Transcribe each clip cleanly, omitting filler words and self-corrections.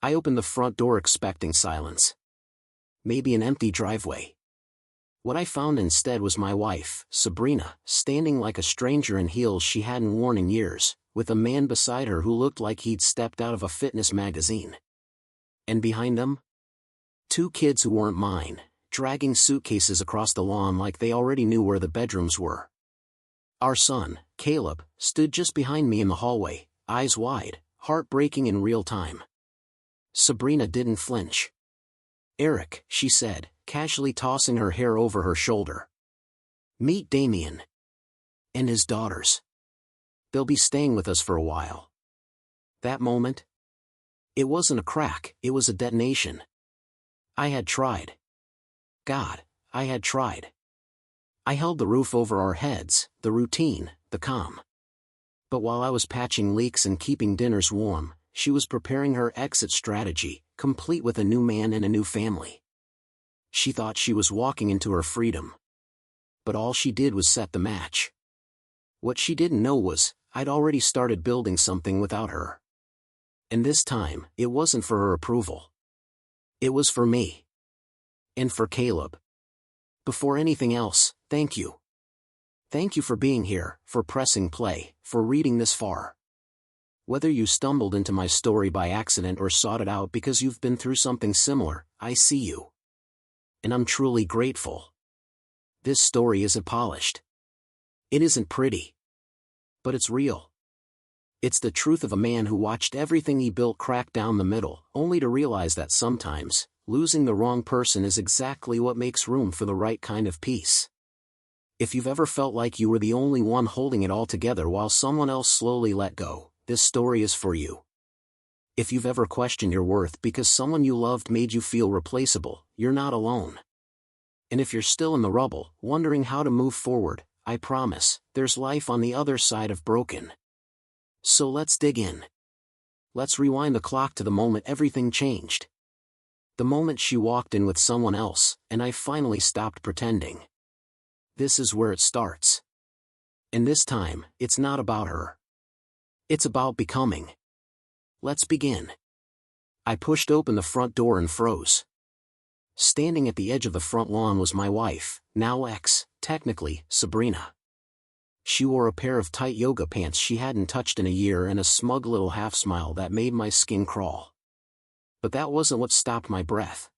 I opened the front door expecting silence. Maybe an empty driveway. What I found instead was my wife, Sabrina, standing like a stranger in heels she hadn't worn in years, with a man beside her who looked like he'd stepped out of a fitness magazine. And behind them? 2 kids who weren't mine, dragging suitcases across the lawn like they already knew where the bedrooms were. Our son, Caleb, stood just behind me in the hallway, eyes wide, heartbreaking in real time. Sabrina didn't flinch. "Eric," she said, casually tossing her hair over her shoulder. "Meet Damien. And his daughters. They'll be staying with us for a while." That moment? It wasn't a crack, it was a detonation. I had tried. God, I had tried. I held the roof over our heads, the routine, the calm. But while I was patching leaks and keeping dinners warm, she was preparing her exit strategy, complete with a new man and a new family. She thought she was walking into her freedom. But all she did was set the match. What she didn't know was, I'd already started building something without her. And this time, it wasn't for her approval. It was for me. And for Caleb. Before anything else, thank you. Thank you for being here, for pressing play, for reading this far. Whether you stumbled into my story by accident or sought it out because you've been through something similar, I see you. And I'm truly grateful. This story isn't polished. It isn't pretty. But it's real. It's the truth of a man who watched everything he built crack down the middle, only to realize that sometimes, losing the wrong person is exactly what makes room for the right kind of peace. If you've ever felt like you were the only one holding it all together while someone else slowly let go, this story is for you. If you've ever questioned your worth because someone you loved made you feel replaceable, you're not alone. And if you're still in the rubble, wondering how to move forward, I promise, there's life on the other side of broken. So let's dig in. Let's rewind the clock to the moment everything changed. The moment she walked in with someone else, and I finally stopped pretending. This is where it starts. And this time, it's not about her. It's about becoming. Let's begin. I pushed open the front door and froze. Standing at the edge of the front lawn was my wife, now ex, technically, Sabrina. She wore a pair of tight yoga pants she hadn't touched in a year and a smug little half-smile that made my skin crawl. But that wasn't what stopped my breath.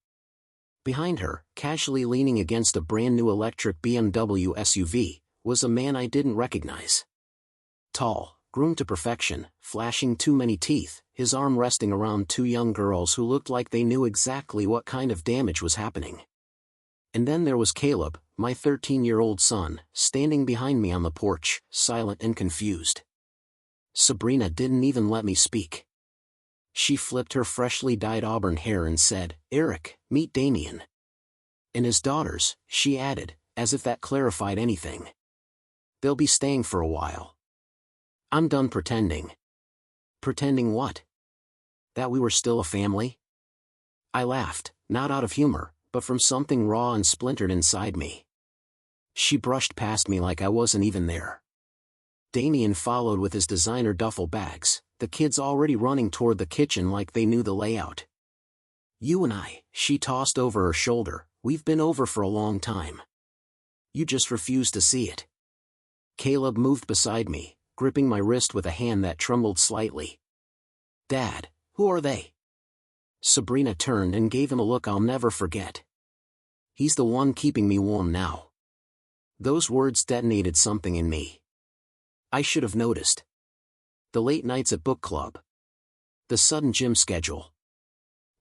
Behind her, casually leaning against a brand-new electric BMW SUV, was a man I didn't recognize. Tall, groomed to perfection, flashing too many teeth, his arm resting around 2 young girls who looked like they knew exactly what kind of damage was happening. And then there was Caleb, my 13-year-old son, standing behind me on the porch, silent and confused. Sabrina didn't even let me speak. She flipped her freshly dyed auburn hair and said, "Eric, meet Damien. And his daughters," she added, as if that clarified anything. "They'll be staying for a while." I'm done pretending. Pretending what? That we were still a family? I laughed, not out of humor, but from something raw and splintered inside me. She brushed past me like I wasn't even there. Damien followed with his designer duffel bags, the kids already running toward the kitchen like they knew the layout. "You and I," she tossed over her shoulder, "we've been over for a long time. You just refuse to see it." Caleb moved beside me, gripping my wrist with a hand that trembled slightly. "Dad, who are they?" Sabrina turned and gave him a look I'll never forget. "He's the one keeping me warm now." Those words detonated something in me. I should have noticed. The late nights at book club. The sudden gym schedule.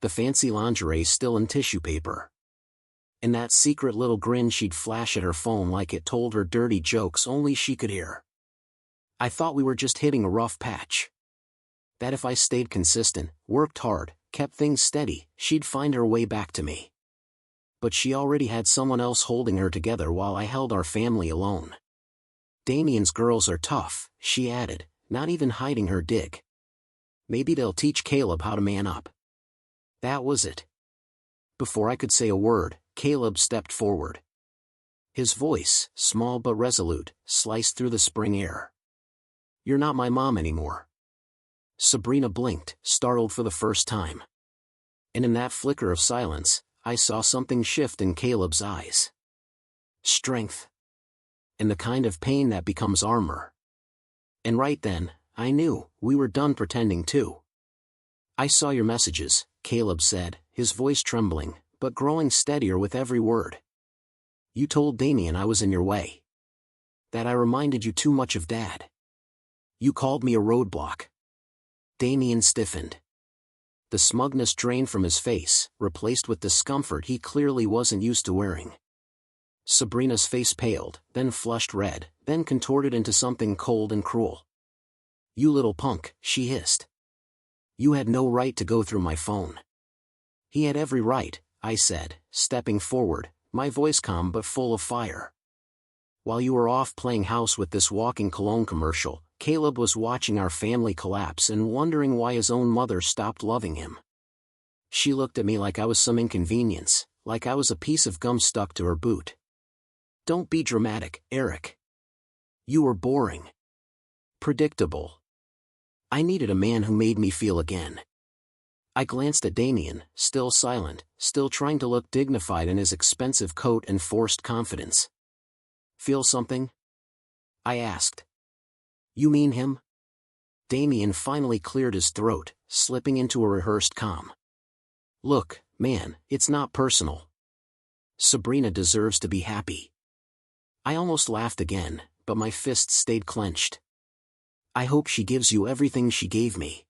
The fancy lingerie still in tissue paper. And that secret little grin she'd flash at her phone like it told her dirty jokes only she could hear. I thought we were just hitting a rough patch. That if I stayed consistent, worked hard, kept things steady, she'd find her way back to me. But she already had someone else holding her together while I held our family alone. "Damien's girls are tough," she added, not even hiding her dig. "Maybe they'll teach Caleb how to man up." That was it. Before I could say a word, Caleb stepped forward. His voice, small but resolute, sliced through the spring air. "You're not my mom anymore." Sabrina blinked, startled for the first time. And in that flicker of silence, I saw something shift in Caleb's eyes. Strength. And the kind of pain that becomes armor. And right then, I knew, we were done pretending too. I saw your messages, Caleb said, his voice trembling, but growing steadier with every word. You told Damien I was in your way. That I reminded you too much of Dad. You called me a roadblock. Damien stiffened. The smugness drained from his face, replaced with discomfort he clearly wasn't used to wearing. Sabrina's face paled, then flushed red, then contorted into something cold and cruel. You little punk, she hissed. You had no right to go through my phone. He had every right, I said, stepping forward, my voice calm but full of fire. While you were off playing house with this walking cologne commercial, Caleb was watching our family collapse and wondering why his own mother stopped loving him. She looked at me like I was some inconvenience, like I was a piece of gum stuck to her boot. Don't be dramatic, Eric. You were boring. Predictable. I needed a man who made me feel again. I glanced at Damien, still silent, still trying to look dignified in his expensive coat and forced confidence. Feel something? I asked. You mean him? Damien finally cleared his throat, slipping into a rehearsed calm. Look, man, it's not personal. Sabrina deserves to be happy. I almost laughed again, but my fists stayed clenched. I hope she gives you everything she gave me.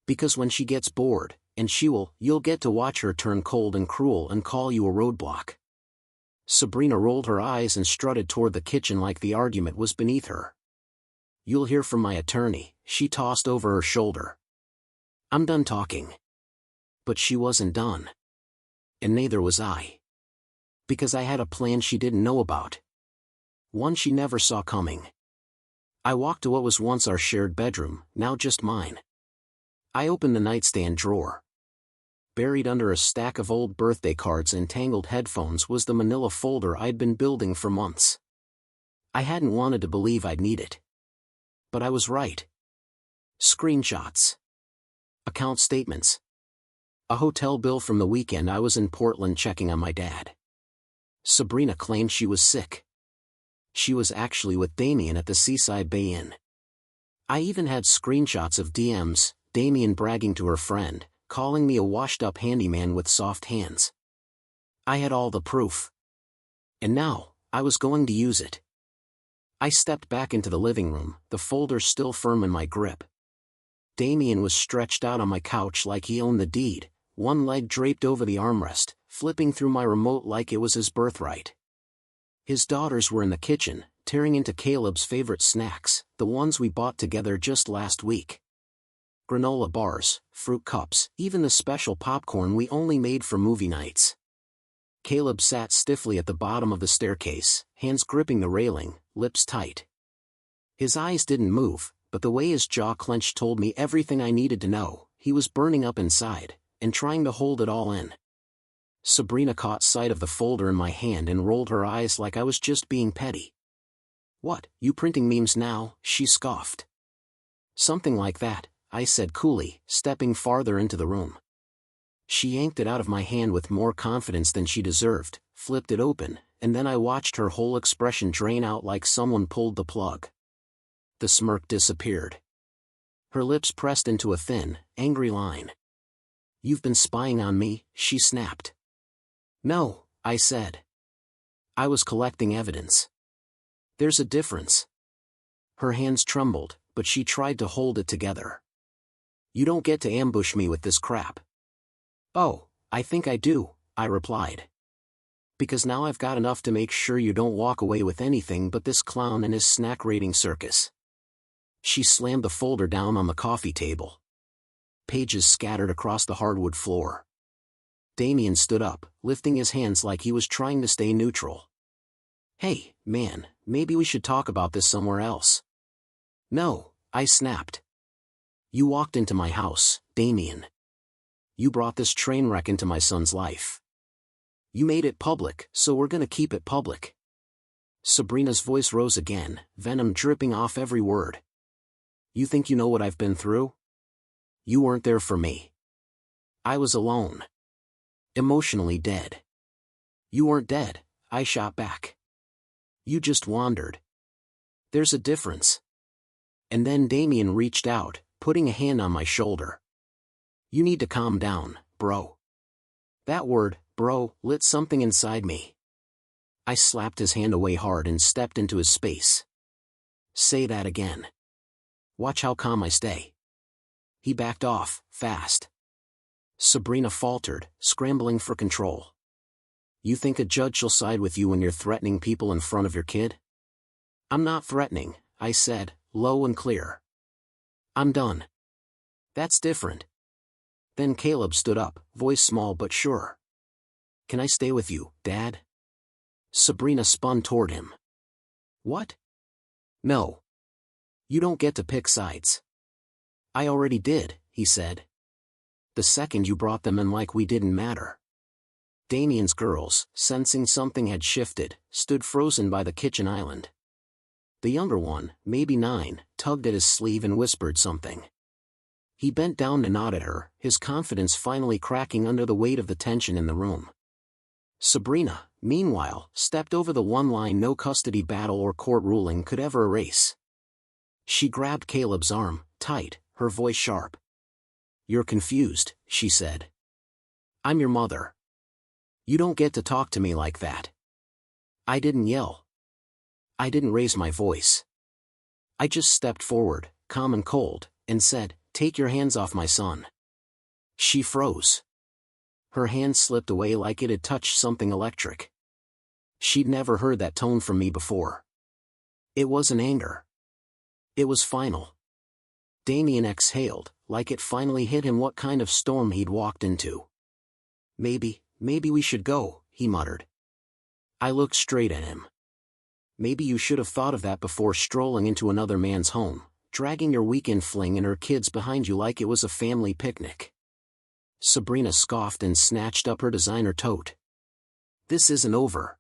Because when she gets bored, and you'll get to watch her turn cold and cruel and call you a roadblock. Sabrina rolled her eyes and strutted toward the kitchen like the argument was beneath her. You'll hear from my attorney, she tossed over her shoulder. I'm done talking. But she wasn't done. And neither was I. Because I had a plan she didn't know about. One she never saw coming. I walked to what was once our shared bedroom, now just mine. I opened the nightstand drawer. Buried under a stack of old birthday cards and tangled headphones was the manila folder I'd been building for months. I hadn't wanted to believe I'd need it. But I was right. Screenshots. Account statements. A hotel bill from the weekend I was in Portland checking on my dad. Sabrina claimed she was sick. She was actually with Damien at the Seaside Bay Inn. I even had screenshots of DMs, Damien bragging to her friend, calling me a washed-up handyman with soft hands. I had all the proof. And now, I was going to use it. I stepped back into the living room, the folder still firm in my grip. Damien was stretched out on my couch like he owned the deed, one leg draped over the armrest, flipping through my remote like it was his birthright. His daughters were in the kitchen, tearing into Caleb's favorite snacks, the ones we bought together just last week. Granola bars, fruit cups, even the special popcorn we only made for movie nights. Caleb sat stiffly at the bottom of the staircase, hands gripping the railing, lips tight. His eyes didn't move, but the way his jaw clenched told me everything I needed to know. He was burning up inside, and trying to hold it all in. Sabrina caught sight of the folder in my hand and rolled her eyes like I was just being petty. What, you printing memes now? She scoffed. Something like that, I said coolly, stepping farther into the room. She yanked it out of my hand with more confidence than she deserved, flipped it open, and then I watched her whole expression drain out like someone pulled the plug. The smirk disappeared. Her lips pressed into a thin, angry line. You've been spying on me, she snapped. No, I said. I was collecting evidence. There's a difference. Her hands trembled, but she tried to hold it together. You don't get to ambush me with this crap. Oh, I think I do, I replied. Because now I've got enough to make sure you don't walk away with anything but this clown and his snack-raiding circus. She slammed the folder down on the coffee table. Pages scattered across the hardwood floor. Damien stood up, lifting his hands like he was trying to stay neutral. Hey, man, maybe we should talk about this somewhere else. No, I snapped. You walked into my house, Damien. You brought this train wreck into my son's life. You made it public, so we're gonna keep it public. Sabrina's voice rose again, venom dripping off every word. You think you know what I've been through? You weren't there for me. I was alone. Emotionally dead. You weren't dead, I shot back. You just wandered. There's a difference. And then Damien reached out, putting a hand on my shoulder. You need to calm down, bro. That word, bro, lit something inside me. I slapped his hand away hard and stepped into his space. Say that again. Watch how calm I stay. He backed off, fast. Sabrina faltered, scrambling for control. You think a judge will side with you when you're threatening people in front of your kid? I'm not threatening, I said, low and clear. I'm done. That's different. Then Caleb stood up, voice small but sure. Can I stay with you, Dad? Sabrina spun toward him. What? No. You don't get to pick sides. I already did, he said. The second you brought them in like we didn't matter. Damien's girls, sensing something had shifted, stood frozen by the kitchen island. The younger one, maybe 9, tugged at his sleeve and whispered something. He bent down to nod at her, his confidence finally cracking under the weight of the tension in the room. Sabrina, meanwhile, stepped over the one line no custody battle or court ruling could ever erase. She grabbed Caleb's arm, tight, her voice sharp. You're confused, she said. I'm your mother. You don't get to talk to me like that. I didn't yell. I didn't raise my voice. I just stepped forward, calm and cold, and said, take your hands off my son. She froze. Her hand slipped away like it had touched something electric. She'd never heard that tone from me before. It wasn't anger. It was final. Damien exhaled, like it finally hit him what kind of storm he'd walked into. Maybe we should go, he muttered. I looked straight at him. Maybe you should have thought of that before strolling into another man's home, dragging your weekend fling and her kids behind you like it was a family picnic. Sabrina scoffed and snatched up her designer tote. This isn't over.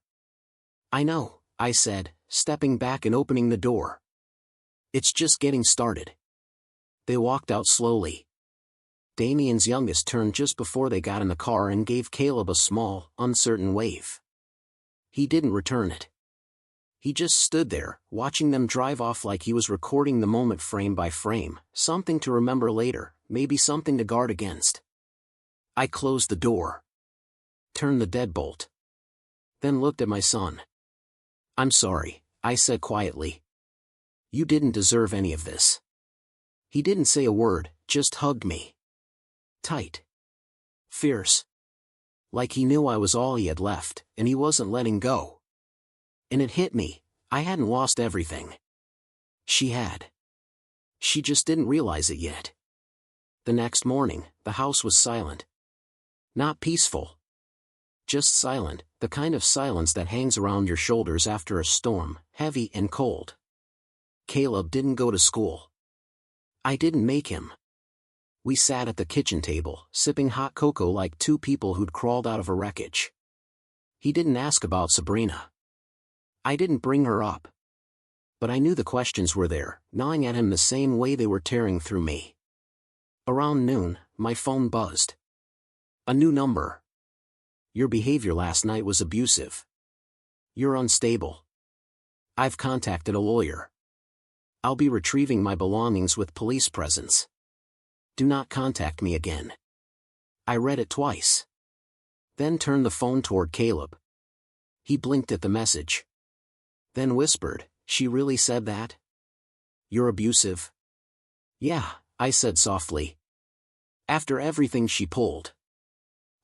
I know, I said, stepping back and opening the door. It's just getting started. They walked out slowly. Damien's youngest turned just before they got in the car and gave Caleb a small, uncertain wave. He didn't return it. He just stood there, watching them drive off like he was recording the moment frame by frame, something to remember later, maybe something to guard against. I closed the door. Turned the deadbolt. Then looked at my son. I'm sorry, I said quietly. You didn't deserve any of this. He didn't say a word, just hugged me. Tight. Fierce. Like he knew I was all he had left, and he wasn't letting go. And it hit me, I hadn't lost everything. She had. She just didn't realize it yet. The next morning, the house was silent. Not peaceful. Just silent, the kind of silence that hangs around your shoulders after a storm, heavy and cold. Caleb didn't go to school. I didn't make him. We sat at the kitchen table, sipping hot cocoa like two people who'd crawled out of a wreckage. He didn't ask about Sabrina. I didn't bring her up. But I knew the questions were there, gnawing at him the same way they were tearing through me. Around noon, my phone buzzed. A new number. Your behavior last night was abusive. You're unstable. I've contacted a lawyer. I'll be retrieving my belongings with police presence. Do not contact me again. I read it twice. Then turned the phone toward Caleb. He blinked at the message. Then whispered, she really said that? You're abusive? Yeah, I said softly. After everything she pulled.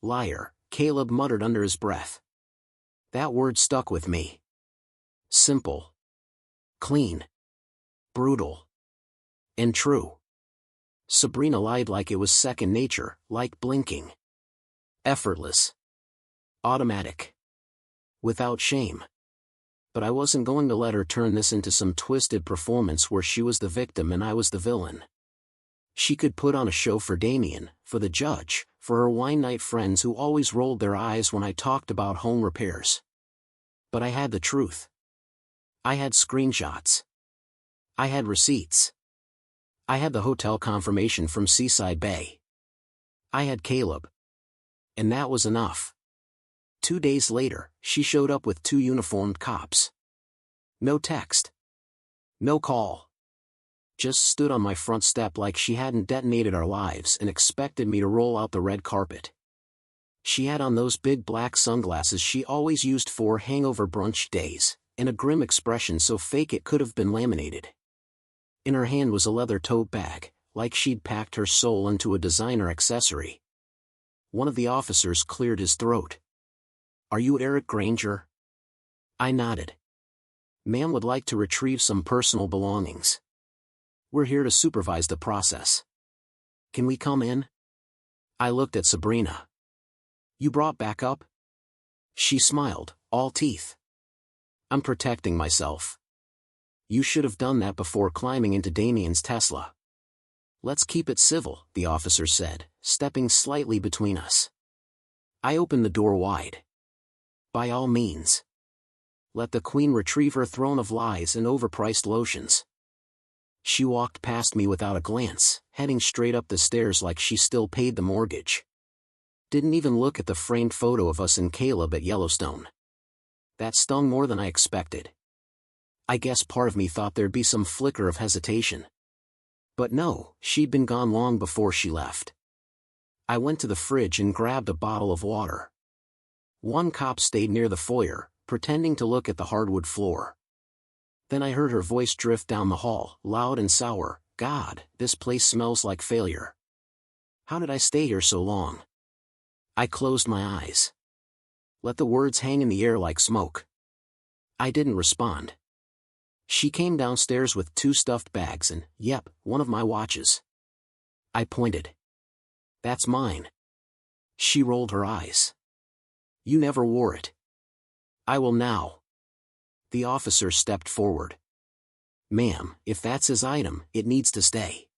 Liar, Caleb muttered under his breath. That word stuck with me. Simple. Clean. Brutal. And true. Sabrina lied like it was second nature, like blinking. Effortless. Automatic. Without shame. But I wasn't going to let her turn this into some twisted performance where she was the victim and I was the villain. She could put on a show for Damien, for the judge, for her wine night friends who always rolled their eyes when I talked about home repairs. But I had the truth. I had screenshots. I had receipts. I had the hotel confirmation from Seaside Bay. I had Caleb. And that was enough. 2 days later, she showed up with 2 uniformed cops. No text. No call. Just stood on my front step like she hadn't detonated our lives and expected me to roll out the red carpet. She had on those big black sunglasses she always used for hangover brunch days, and a grim expression so fake it could have been laminated. In her hand was a leather tote bag, like she'd packed her soul into a designer accessory. One of the officers cleared his throat. "Are you Eric Granger?" I nodded. "Ma'am would like to retrieve some personal belongings. We're here to supervise the process. Can we come in?" I looked at Sabrina. "You brought backup?" She smiled, all teeth. "I'm protecting myself. You should have done that before climbing into Damien's Tesla." "Let's keep it civil," the officer said, stepping slightly between us. I opened the door wide. "By all means. Let the Queen retrieve her throne of lies and overpriced lotions." She walked past me without a glance, heading straight up the stairs like she still paid the mortgage. Didn't even look at the framed photo of us and Caleb at Yellowstone. That stung more than I expected. I guess part of me thought there'd be some flicker of hesitation. But no, she'd been gone long before she left. I went to the fridge and grabbed a bottle of water. One cop stayed near the foyer, pretending to look at the hardwood floor. Then I heard her voice drift down the hall, loud and sour. "God, this place smells like failure. How did I stay here so long?" I closed my eyes. Let the words hang in the air like smoke. I didn't respond. She came downstairs with 2 stuffed bags and, yep, one of my watches. I pointed. "That's mine." She rolled her eyes. "You never wore it." "I will now." The officer stepped forward. "Ma'am, if that's his item, it needs to stay."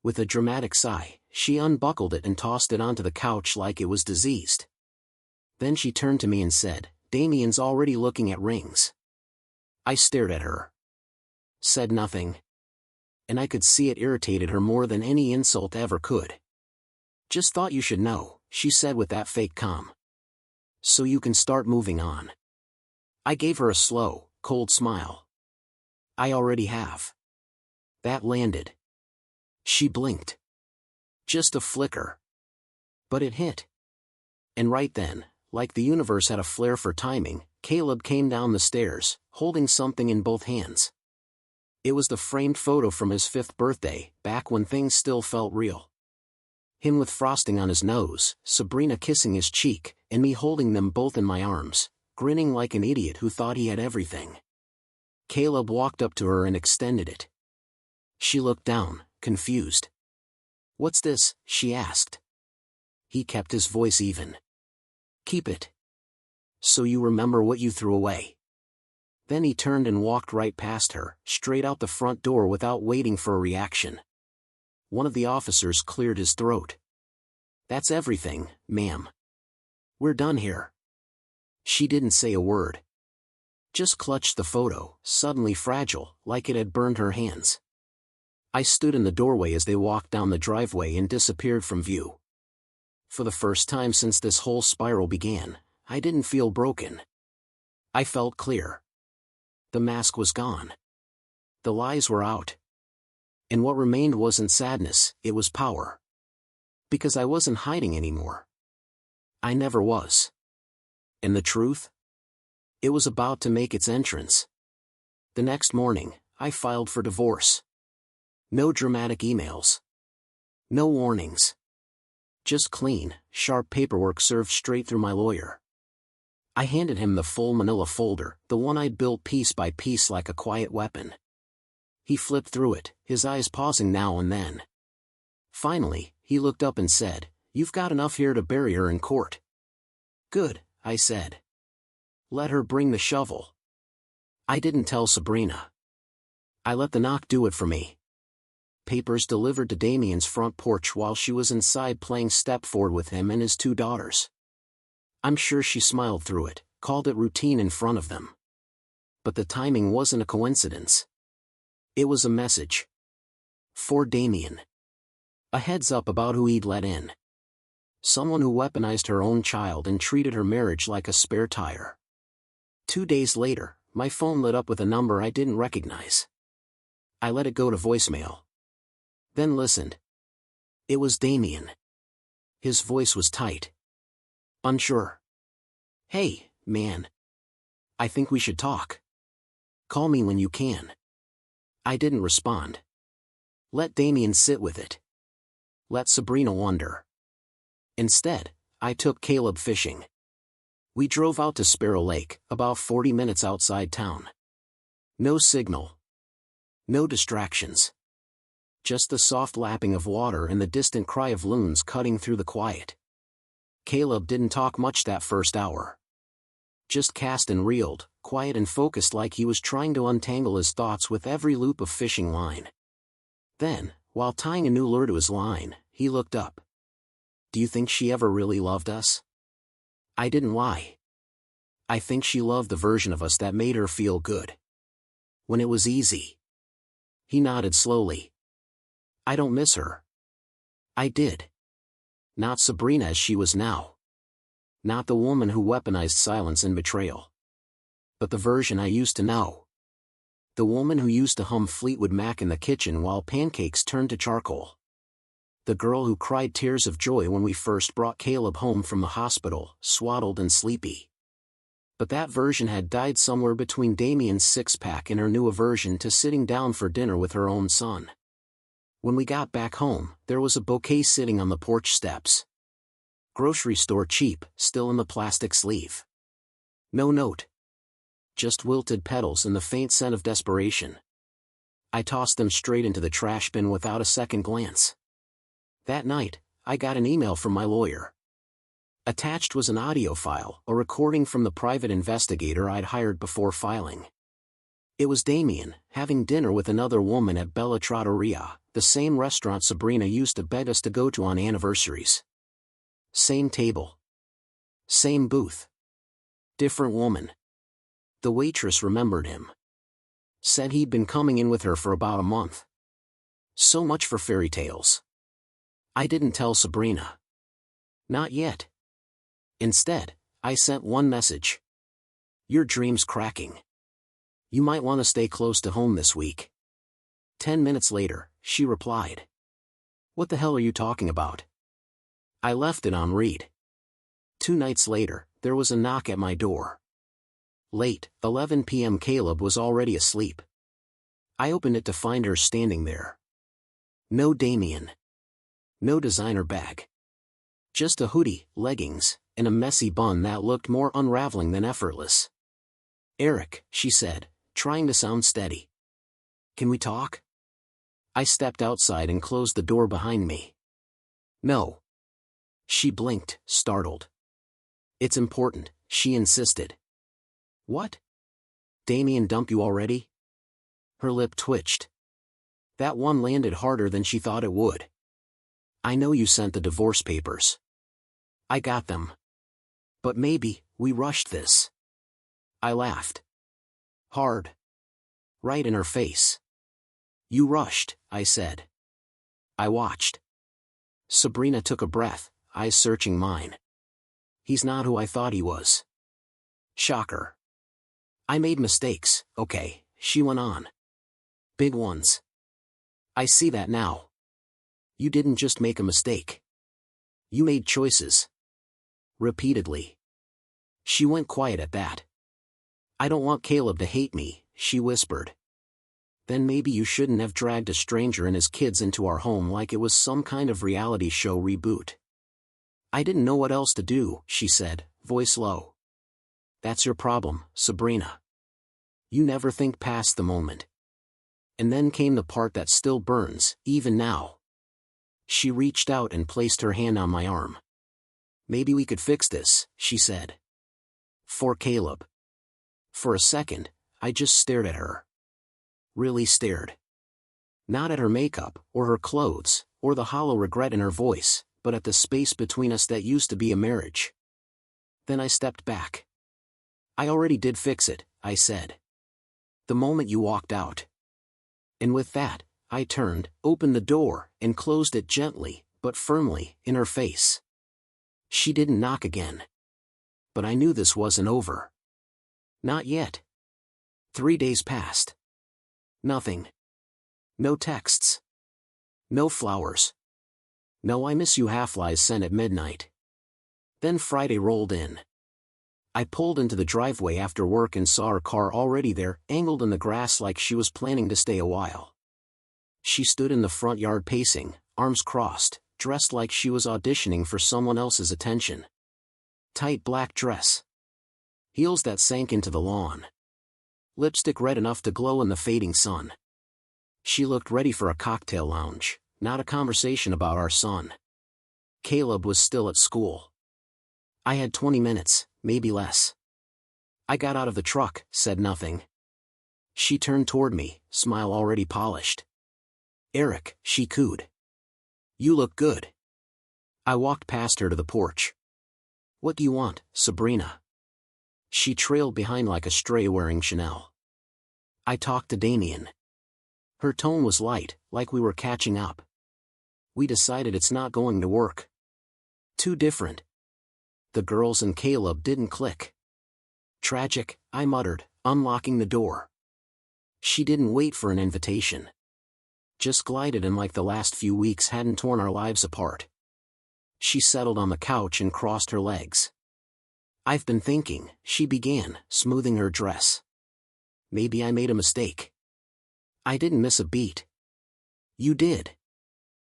With a dramatic sigh, she unbuckled it and tossed it onto the couch like it was diseased. Then she turned to me and said, "Damien's already looking at rings." I stared at her. Said nothing. And I could see it irritated her more than any insult ever could. "Just thought you should know," she said with that fake calm. "So you can start moving on." I gave her a slow, cold smile. "I already have." That landed. She blinked. Just a flicker. But it hit. And right then, like the universe had a flair for timing, Caleb came down the stairs, holding something in both hands. It was the framed photo from his 5th birthday, back when things still felt real. Him with frosting on his nose, Sabrina kissing his cheek, and me holding them both in my arms, grinning like an idiot who thought he had everything. Caleb walked up to her and extended it. She looked down, confused. "What's this?" she asked. He kept his voice even. "Keep it. So you remember what you threw away." Then he turned and walked right past her, straight out the front door without waiting for a reaction. One of the officers cleared his throat. "That's everything, ma'am. We're done here." She didn't say a word. Just clutched the photo, suddenly fragile, like it had burned her hands. I stood in the doorway as they walked down the driveway and disappeared from view. For the first time since this whole spiral began, I didn't feel broken. I felt clear. The mask was gone. The lies were out. And what remained wasn't sadness, it was power. Because I wasn't hiding anymore. I never was. And the truth? It was about to make its entrance. The next morning, I filed for divorce. No dramatic emails. No warnings. Just clean, sharp paperwork served straight through my lawyer. I handed him the full manila folder, the one I'd built piece by piece like a quiet weapon. He flipped through it, his eyes pausing now and then. Finally, he looked up and said, "You've got enough here to bury her in court." "Good," I said. "Let her bring the shovel." I didn't tell Sabrina. I let the knock do it for me. Papers delivered to Damien's front porch while she was inside playing step-forward with him and his 2 daughters. I'm sure she smiled through it, called it routine in front of them. But the timing wasn't a coincidence. It was a message. For Damien. A heads up about who he'd let in. Someone who weaponized her own child and treated her marriage like a spare tire. 2 days later, my phone lit up with a number I didn't recognize. I let it go to voicemail. Then listened. It was Damien. His voice was tight. Unsure. "Hey, man. I think we should talk. Call me when you can." I didn't respond. Let Damien sit with it. Let Sabrina wonder. Instead, I took Caleb fishing. We drove out to Sparrow Lake, about 40 minutes outside town. No signal. No distractions. Just the soft lapping of water and the distant cry of loons cutting through the quiet. Caleb didn't talk much that first hour. Just cast and reeled, quiet and focused, like he was trying to untangle his thoughts with every loop of fishing line. Then, while tying a new lure to his line, he looked up. "Do you think she ever really loved us?" I didn't lie. "I think she loved the version of us that made her feel good. When it was easy." He nodded slowly. "I don't miss her." I did. Not Sabrina as she was now. Not the woman who weaponized silence and betrayal. But the version I used to know. The woman who used to hum Fleetwood Mac in the kitchen while pancakes turned to charcoal. The girl who cried tears of joy when we first brought Caleb home from the hospital, swaddled and sleepy. But that version had died somewhere between Damien's six-pack and her new aversion to sitting down for dinner with her own son. When we got back home, there was a bouquet sitting on the porch steps. Grocery store cheap, still in the plastic sleeve. No note. Just wilted petals and the faint scent of desperation. I tossed them straight into the trash bin without a second glance. That night, I got an email from my lawyer. Attached was an audio file, a recording from the private investigator I'd hired before filing. It was Damien, having dinner with another woman at Bella Trattoria, the same restaurant Sabrina used to beg us to go to on anniversaries. Same table. Same booth. Different woman. The waitress remembered him. Said he'd been coming in with her for about a month. So much for fairy tales. I didn't tell Sabrina. Not yet. Instead, I sent one message. "Your dream's cracking. You might want to stay close to home this week." 10 minutes later, she replied. "What the hell are you talking about?" I left it on read. 2 nights later, there was a knock at my door. Late, 11 p.m. Caleb was already asleep. I opened it to find her standing there. No Damien. No designer bag. Just a hoodie, leggings, and a messy bun that looked more unraveling than effortless. "Eric," she said, trying to sound steady. "Can we talk?" I stepped outside and closed the door behind me. "No." She blinked, startled. "It's important," she insisted. "What? Damien dumped you already?" Her lip twitched. That one landed harder than she thought it would. "I know you sent the divorce papers." "I got them. But maybe, we rushed this." I laughed. Hard. Right in her face. "You rushed," I said. I watched. Sabrina took a breath, eyes searching mine. "He's not who I thought he was." Shocker. "I made mistakes, okay," she went on. "Big ones. I see that now. You didn't just make a mistake. You made choices. Repeatedly." She went quiet at that. "I don't want Caleb to hate me," she whispered. "Then maybe you shouldn't have dragged a stranger and his kids into our home like it was some kind of reality show reboot." "I didn't know what else to do," she said, voice low. "That's your problem, Sabrina. You never think past the moment." And then came the part that still burns, even now. She reached out and placed her hand on my arm. "Maybe we could fix this," she said. "For Caleb." For a second, I just stared at her. Really stared. Not at her makeup, or her clothes, or the hollow regret in her voice, but at the space between us that used to be a marriage. Then I stepped back. "I already did fix it," I said. "The moment you walked out." And with that, I turned, opened the door, and closed it gently, but firmly, in her face. She didn't knock again. But I knew this wasn't over. Not yet. 3 days passed. Nothing. No texts. No flowers. No I miss you half-lies sent at midnight. Then Friday rolled in. I pulled into the driveway after work and saw her car already there, angled in the grass like she was planning to stay a while. She stood in the front yard pacing, arms crossed, dressed like she was auditioning for someone else's attention. Tight black dress. Heels that sank into the lawn. Lipstick red enough to glow in the fading sun. She looked ready for a cocktail lounge, not a conversation about our son. Caleb was still at school. I had 20 minutes, maybe less. I got out of the truck, said nothing. She turned toward me, smile already polished. Eric, she cooed. You look good. I walked past her to the porch. What do you want, Sabrina? She trailed behind like a stray wearing Chanel. I talked to Damien. Her tone was light, like we were catching up. We decided it's not going to work. Too different. The girls and Caleb didn't click. Tragic, I muttered, unlocking the door. She didn't wait for an invitation. Just glided in like the last few weeks hadn't torn our lives apart. She settled on the couch and crossed her legs. I've been thinking, she began, smoothing her dress. Maybe I made a mistake. I didn't miss a beat. You did.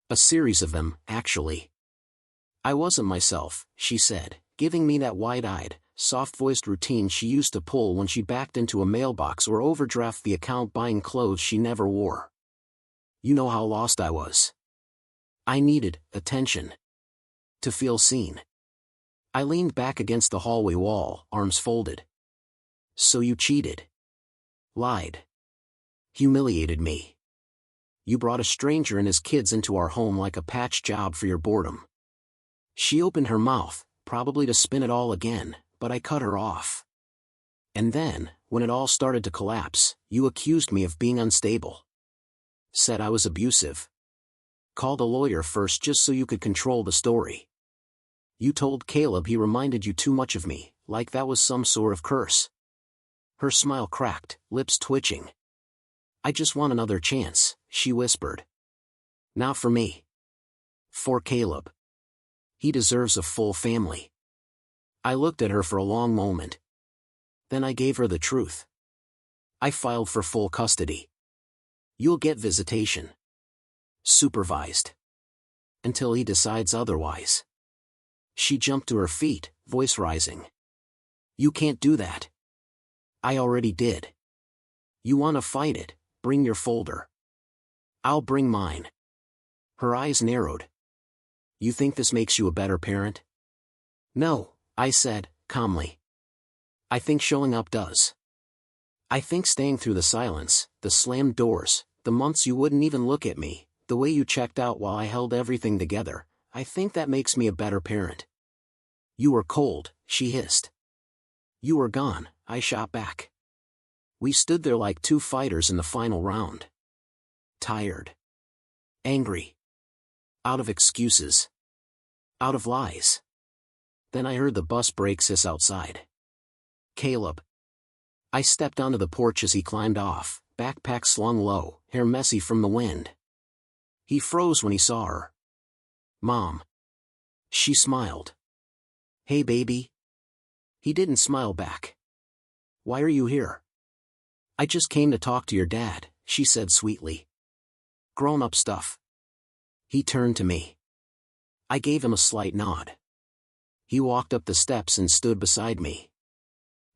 A series of them, actually. I wasn't myself, she said, giving me that wide-eyed, soft-voiced routine she used to pull when she backed into a mailbox or overdrafted the account buying clothes she never wore. You know how lost I was. I needed attention. To feel seen. I leaned back against the hallway wall, arms folded. So you cheated. Lied. Humiliated me. You brought a stranger and his kids into our home like a patch job for your boredom. She opened her mouth, probably to spin it all again, but I cut her off. And then, when it all started to collapse, you accused me of being unstable. Said I was abusive. Called a lawyer first just so you could control the story. You told Caleb he reminded you too much of me, like that was some sort of curse. Her smile cracked, lips twitching. I just want another chance, she whispered. Not for me. For Caleb. He deserves a full family. I looked at her for a long moment. Then I gave her the truth. I filed for full custody. You'll get visitation. Supervised. Until he decides otherwise. She jumped to her feet, voice rising. You can't do that. I already did. You want to fight it, bring your folder. I'll bring mine. Her eyes narrowed. You think this makes you a better parent? No, I said, calmly. I think showing up does. I think staying through the silence, the slammed doors, the months you wouldn't even look at me, the way you checked out while I held everything together, I think that makes me a better parent. You were cold, she hissed. You were gone, I shot back. We stood there like two fighters in the final round. Tired. Angry. Out of excuses. Out of lies. Then I heard the bus brakes hiss outside. Caleb. I stepped onto the porch as he climbed off, backpack slung low, hair messy from the wind. He froze when he saw her. Mom. She smiled. Hey baby. He didn't smile back. Why are you here? I just came to talk to your dad, she said sweetly. Grown-up stuff. He turned to me. I gave him a slight nod. He walked up the steps and stood beside me.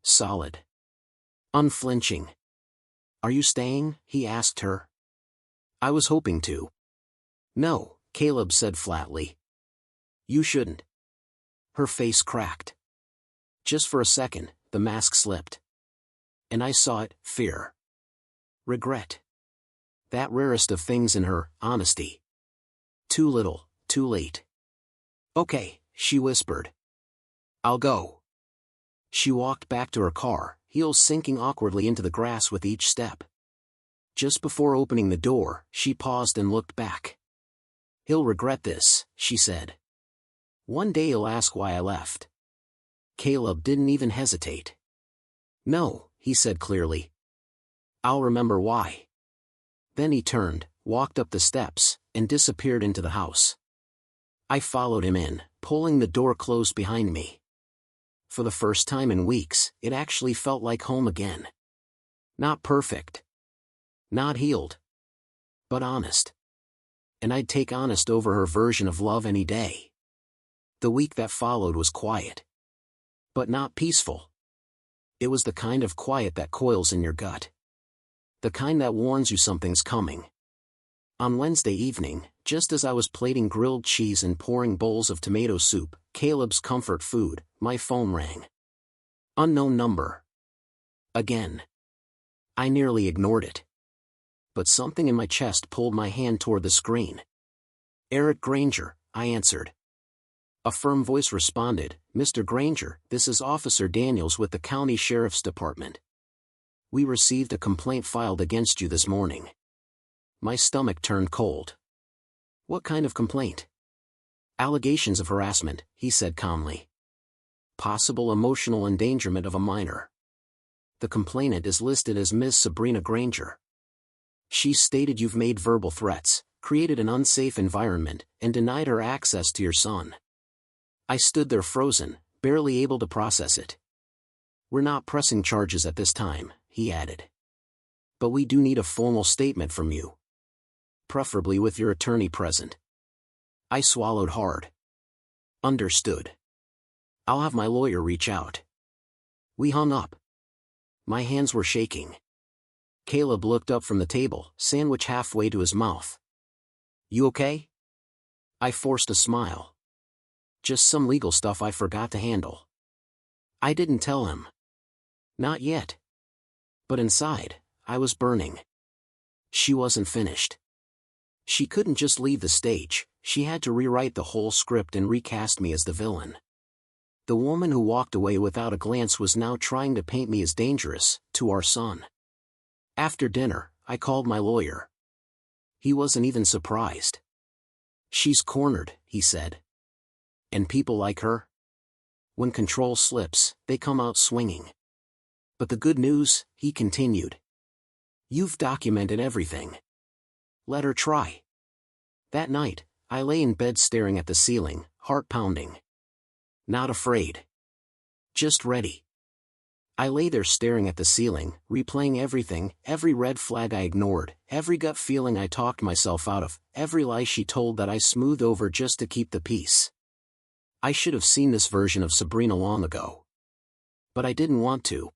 Solid. Unflinching. Are you staying? He asked her. I was hoping to. No, Caleb said flatly. You shouldn't. Her face cracked. Just for a second, the mask slipped. And I saw it, fear. Regret. That rarest of things in her, honesty. Too little, too late. Okay, she whispered. I'll go. She walked back to her car, heels sinking awkwardly into the grass with each step. Just before opening the door, she paused and looked back. He'll regret this, she said. One day you'll ask why I left. Caleb didn't even hesitate. No, he said clearly. I'll remember why. Then he turned, walked up the steps, and disappeared into the house. I followed him in, pulling the door closed behind me. For the first time in weeks, it actually felt like home again. Not perfect. Not healed. But honest. And I'd take honest over her version of love any day. The week that followed was quiet. But not peaceful. It was the kind of quiet that coils in your gut. The kind that warns you something's coming. On Wednesday evening, just as I was plating grilled cheese and pouring bowls of tomato soup, Caleb's comfort food, my phone rang. Unknown number. Again. I nearly ignored it. But something in my chest pulled my hand toward the screen. Eric Granger, I answered. A firm voice responded, Mr. Granger, this is Officer Daniels with the County Sheriff's Department. We received a complaint filed against you this morning. My stomach turned cold. What kind of complaint? Allegations of harassment, he said calmly. Possible emotional endangerment of a minor. The complainant is listed as Ms. Sabrina Granger. She stated you've made verbal threats, created an unsafe environment, and denied her access to your son. I stood there frozen, barely able to process it. We're not pressing charges at this time, he added. But we do need a formal statement from you. Preferably with your attorney present. I swallowed hard. Understood. I'll have my lawyer reach out. We hung up. My hands were shaking. Caleb looked up from the table, sandwich halfway to his mouth. You okay? I forced a smile. Just some legal stuff I forgot to handle. I didn't tell him. Not yet. But inside, I was burning. She wasn't finished. She couldn't just leave the stage, she had to rewrite the whole script and recast me as the villain. The woman who walked away without a glance was now trying to paint me as dangerous, to our son. After dinner, I called my lawyer. He wasn't even surprised. She's cornered, he said. And people like her? When control slips, they come out swinging. But the good news, he continued. You've documented everything. Let her try. That night, I lay in bed staring at the ceiling, heart pounding. Not afraid. Just ready. I lay there staring at the ceiling, replaying everything, every red flag I ignored, every gut feeling I talked myself out of, every lie she told that I smoothed over just to keep the peace. I should have seen this version of Sabrina long ago. But I didn't want to.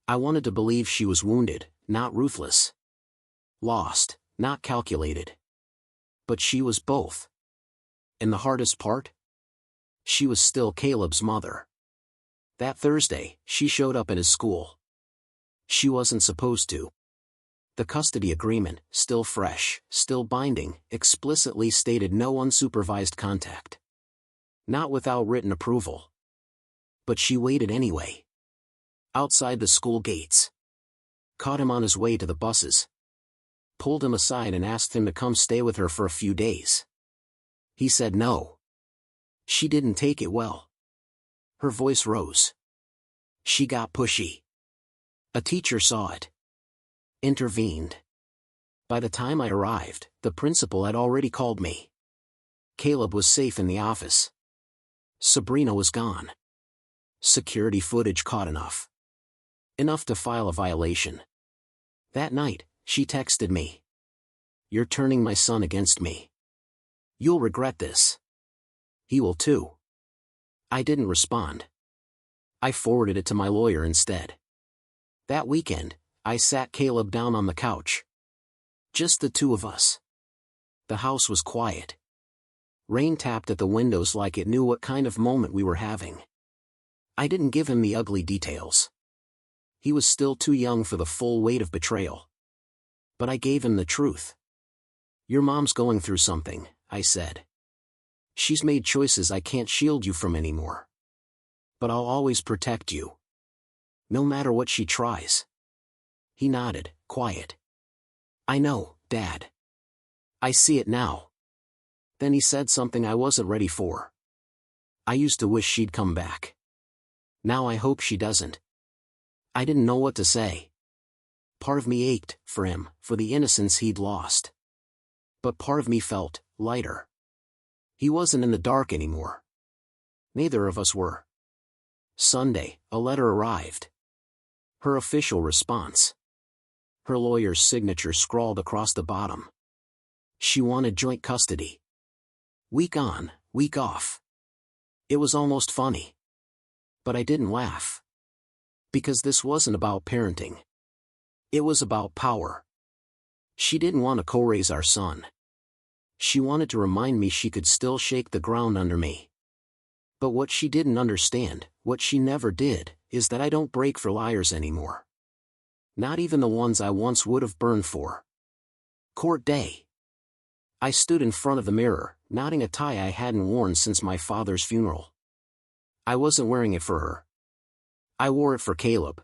I wanted to believe she was wounded, not ruthless. Lost, not calculated. But she was both. And the hardest part? She was still Caleb's mother. That Thursday, she showed up at his school. She wasn't supposed to. The custody agreement, still fresh, still binding, explicitly stated no unsupervised contact. Not without written approval. But she waited anyway. Outside the school gates. Caught him on his way to the buses. Pulled him aside and asked him to come stay with her for a few days. He said no. She didn't take it well. Her voice rose. She got pushy. A teacher saw it. Intervened. By the time I arrived, the principal had already called me. Caleb was safe in the office. Sabrina was gone. Security footage caught enough. Enough to file a violation. That night, she texted me. You're turning my son against me. You'll regret this. He will too. I didn't respond. I forwarded it to my lawyer instead. That weekend, I sat Caleb down on the couch. Just the two of us. The house was quiet. Rain tapped at the windows like it knew what kind of moment we were having. I didn't give him the ugly details. He was still too young for the full weight of betrayal. But I gave him the truth. Your mom's going through something, I said. She's made choices I can't shield you from anymore. But I'll always protect you. No matter what she tries. He nodded, quiet. I know, Dad. I see it now. Then he said something I wasn't ready for. I used to wish she'd come back. Now I hope she doesn't. I didn't know what to say. Part of me ached for him, for the innocence he'd lost. But part of me felt lighter. He wasn't in the dark anymore. Neither of us were. Sunday, a letter arrived. Her official response. Her lawyer's signature scrawled across the bottom. She wanted joint custody. Week on, week off. It was almost funny. But I didn't laugh. Because this wasn't about parenting. It was about power. She didn't want to co-raise our son. She wanted to remind me she could still shake the ground under me. But what she didn't understand, what she never did, is that I don't break for liars anymore. Not even the ones I once would have burned for. Court day. I stood in front of the mirror, knotting a tie I hadn't worn since my father's funeral. I wasn't wearing it for her. I wore it for Caleb.